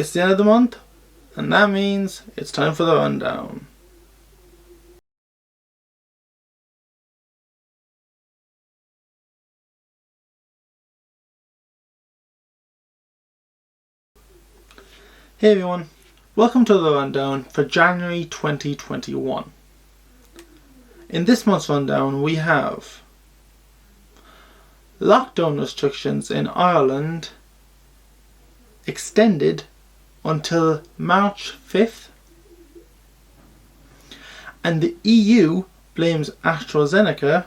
It's the end of the month, and that means it's time for the rundown. Hey everyone, welcome to the rundown for January 2021. In this month's rundown we have lockdown restrictions in Ireland extended until March 5th, and the EU blames AstroZeneca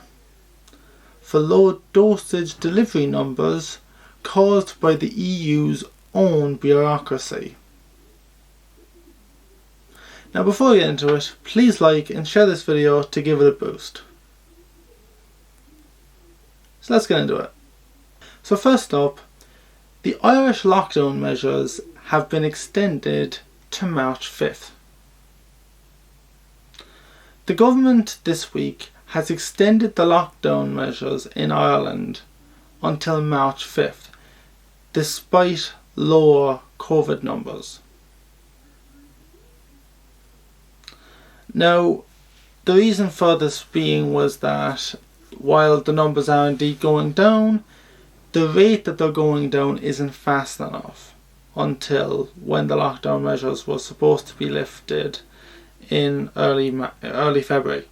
for low dosage delivery numbers caused by the EU's own bureaucracy. Now before we get into it, please like and share this video to give it a boost. So let's get into it. So first up, the Irish lockdown measures have been extended to March 5th. The government this week has extended the lockdown measures in Ireland until March 5th, despite lower COVID numbers. Now, the reason for this being was that while the numbers are indeed going down, the rate that they're going down isn't fast enough until when the lockdown measures were supposed to be lifted in early February.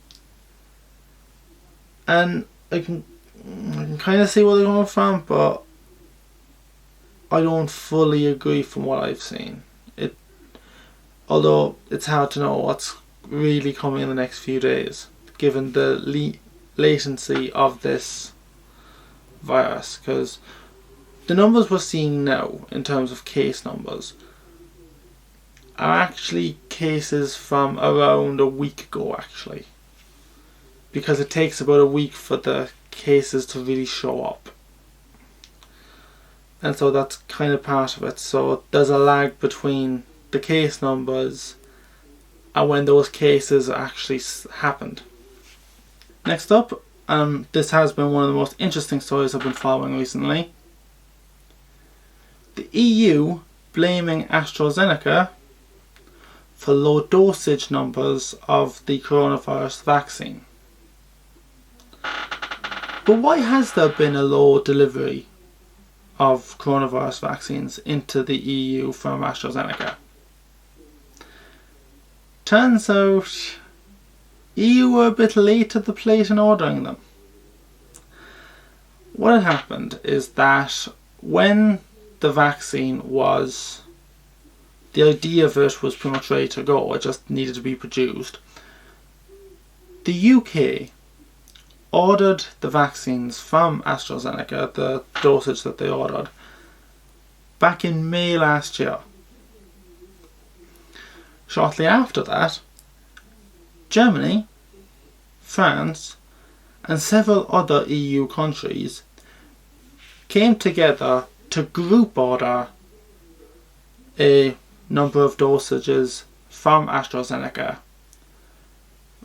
And I can kind of see where they're coming from, but I don't fully agree from what I've seen. Although it's hard to know what's really coming in the next few days, given the latency of this virus, because the numbers we're seeing now in terms of case numbers are actually cases from around a week ago, actually, because it takes about a week for the cases to really show up, and so that's kind of part of it. So there's a lag between the case numbers and when those cases actually happened. Next up, this has been one of the most interesting stories I've been following recently. The EU blaming AstroZeneca for low dosage numbers of the coronavirus vaccine. But why has there been a low delivery of coronavirus vaccines into the EU from AstroZeneca? Turns out EU were a bit late to the plate in ordering them. What had happened is that when the vaccine was, the idea of it was pretty much ready to go, it just needed to be produced, the UK ordered the vaccines from AstroZeneca, the dosage that they ordered, back in May last year. Shortly after that, Germany, France, and several other EU countries came together to group order a number of dosages from AstroZeneca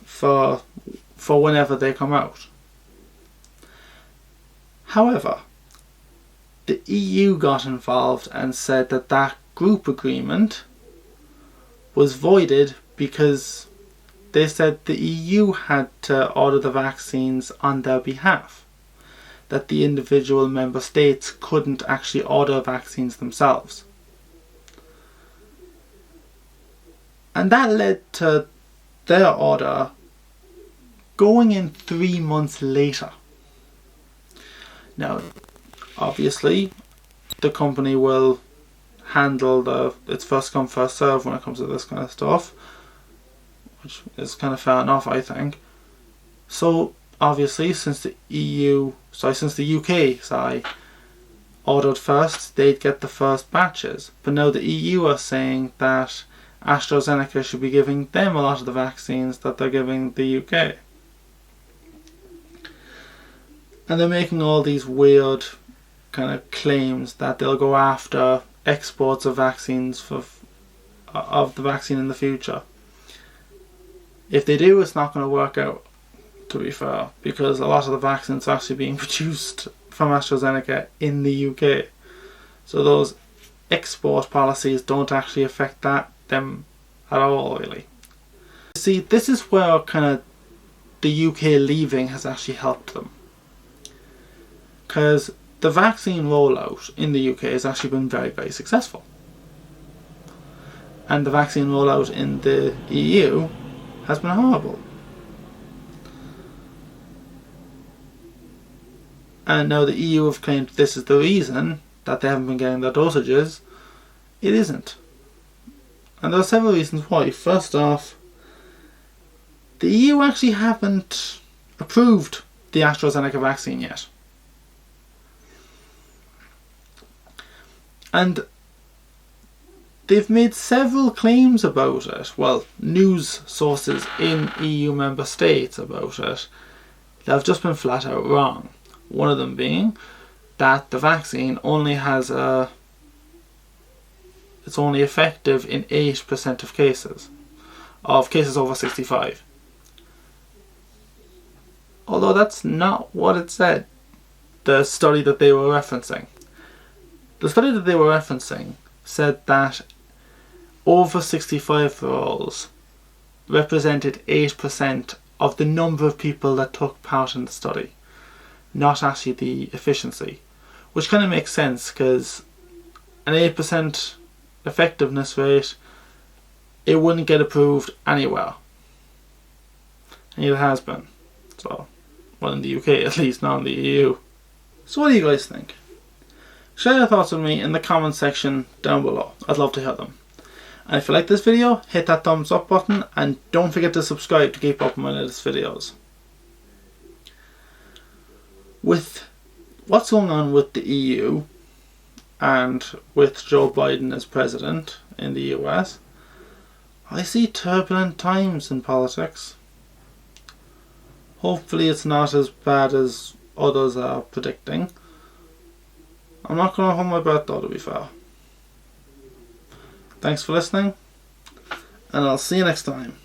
for whenever they come out. However, the EU got involved and said that that group agreement was voided because they said the EU had to order the vaccines on their behalf, that the individual member states couldn't actually order vaccines themselves. And that led to their order going in 3 months later. Now, obviously, the company will handle it's first come first serve when it comes to this kind of stuff, which is kind of fair enough, I think. So obviously, since the UK ordered first, they'd get the first batches. But now the EU are saying that AstroZeneca should be giving them a lot of the vaccines that they're giving the UK. And they're making all these weird kind of claims that they'll go after exports of vaccines of the vaccine in the future. If they do, it's not going to work out, to be fair, because a lot of the vaccines are actually being produced from AstroZeneca in the UK. So those export policies don't actually affect them at all, really. See, this is where kind of the UK leaving has actually helped them, because the vaccine rollout in the UK has actually been very, very successful, and the vaccine rollout in the EU has been horrible. And now the EU have claimed this is the reason that they haven't been getting their dosages. It isn't. And there are several reasons why. First off, the EU actually haven't approved the AstroZeneca vaccine yet. And they've made several claims about it. Well, news sources in EU member states about it that have just been flat out wrong. One of them being that the vaccine only has it's only effective in 8% of cases over 65. Although that's not what it said, the study that they were referencing. The study that they were referencing said that over 65-year-olds represented 8% of the number of people that took part in the study, not actually the efficiency. Which kind of makes sense, because an 8% effectiveness rate, it wouldn't get approved anywhere. And it has been. So, well, in the UK at least, not in the EU. So what do you guys think? Share your thoughts with me in the comment section down below. I'd love to hear them. And if you like this video, hit that thumbs up button and don't forget to subscribe to keep up with my latest videos. With what's going on with the EU and with Joe Biden as president in the US, I see turbulent times in politics. Hopefully it's not as bad as others are predicting. I'm not going to hold my breath though, to be fair. Thanks for listening, and I'll see you next time.